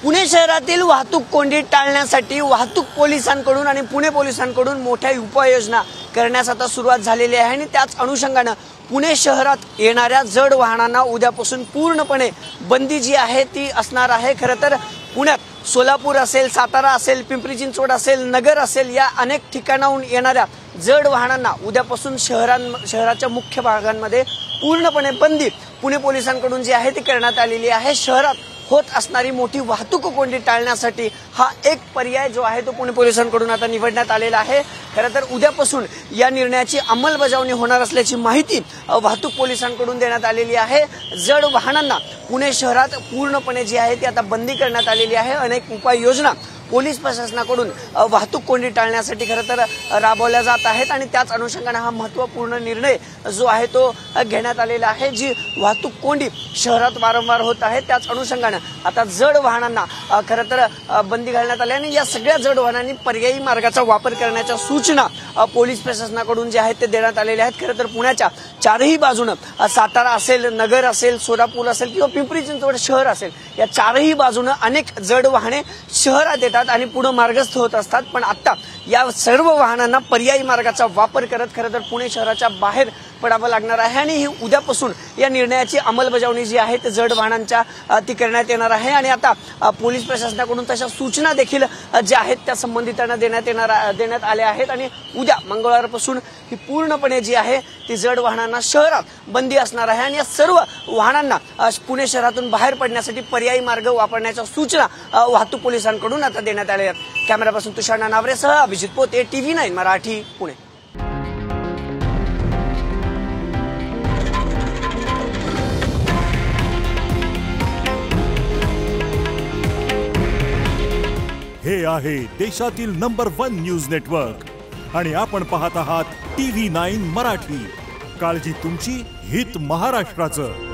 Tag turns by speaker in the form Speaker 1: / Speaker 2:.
Speaker 1: पुणे शहरातील वाहतूक कोंडी टाळण्यासाठी वाहतूक पोलिसांकडून आणि पुणे पोलिसांकडून मोठ्या उपाययोजना करण्यास आता सुरुवात झालेली आहे आणि त्याच अनुषंगाने पुणे शहरात येणाऱ्या जड वाहनांना उद्यापासून पूर्णपणे बंदी जी आहे ती असणार आहे। खरं तर पुण्यात सोलापूर असेल, सातारा असेल, पिंपरी चिंचवड असेल, नगर असेल या अनेक ठिकाणाहून येणाऱ्या जड वाहनांना उद्यापासून शहराच्या मुख्य भागांमध्ये पूर्णपणे बंदी पुणे पोलिसांकडून जी आहे ती करण्यात आलेली आहे। शहरात होत असणारी मोठी वाहतूक कोंडी टाळण्यासाठी हा एक पर्याय जो आहे तो पुणे पोलिसांकडून आता निवडण्यात आलेला आहे। खरं तर उद्यापासून या निर्णयाची अंमलबजावणी होणार असल्याची माहिती वाहतूक पोलिसांकडून देण्यात आलेली आहे। जड वाहनांना पुणे शहरात पूर्णपणे जी आहे ती आता बंदी करण्यात आलेली आहे। अनेक उपाययोजना पोलीस प्रशासनाकडून वाहतूक कोंडी टाळण्यासाठी खरं तर राबवल्या जात आहेत आणि त्याच अनुषंगाने हा महत्त्वपूर्ण निर्णय जो आहे तो घेण्यात आलेला आहे। जी वाहतूक कोंडी शहरात वारंवार होत आहे त्याच अनुषंगाने आता जड वाहनांना खरं तर बंदी घालण्यात आली आणि या सगळ्या जड वाहनांनी पर्यायी मार्गाचा वापर करण्याच्या सूचना पोलीस प्रशासनाकडून जे आहेत ते देण्यात आलेल्या आहेत। खरं तर पुण्याच्या चारही बाजूने सातारा असेल, नगर असेल, सोलापूर असेल किंवा पिंपरी चिंचवड शहर असेल या चारही बाजूने अनेक जड वाहने शहरात येतात आणि पुढे मार्गस्थ होत असतात। पण आता या सर्व वाहनांना पर्यायी मार्गाचा वापर करत खरं तर पुणे शहराच्या बाहेर पडावं लागणार आहे आणि ही उद्यापासून या निर्णयाची अंमलबजावणी जी आहे ते जड वाहनांच्या ती करण्यात येणार आहे आणि आता पोलीस प्रशासनाकडून तशा सूचना देखील ज्या आहेत त्या संबंधितांना देण्यात आल्या आहेत आणि उद्या मंगळवारपासून ही पूर्णपणे जी आहे ती जड वाहनांना शहरात बंदी असणार आहे आणि या सर्व वाहनांना पुणे शहरातून बाहेर पडण्यासाठी पर्यायी मार्ग वापरण्याच्या सूचना वाहतूक पोलिसांकडून आता देण्यात आल्या आहेत। कॅमेरापासून तुषार नानावरेसह अभिजित पोते, TV9 मराठी, पुणे।
Speaker 2: हे आहे देशातील नंबर 1 न्यूज नेटवर्क आणि आपण पाहत आहात TV9 मराठी। काळजी तुमची, हित महाराष्ट्राचं।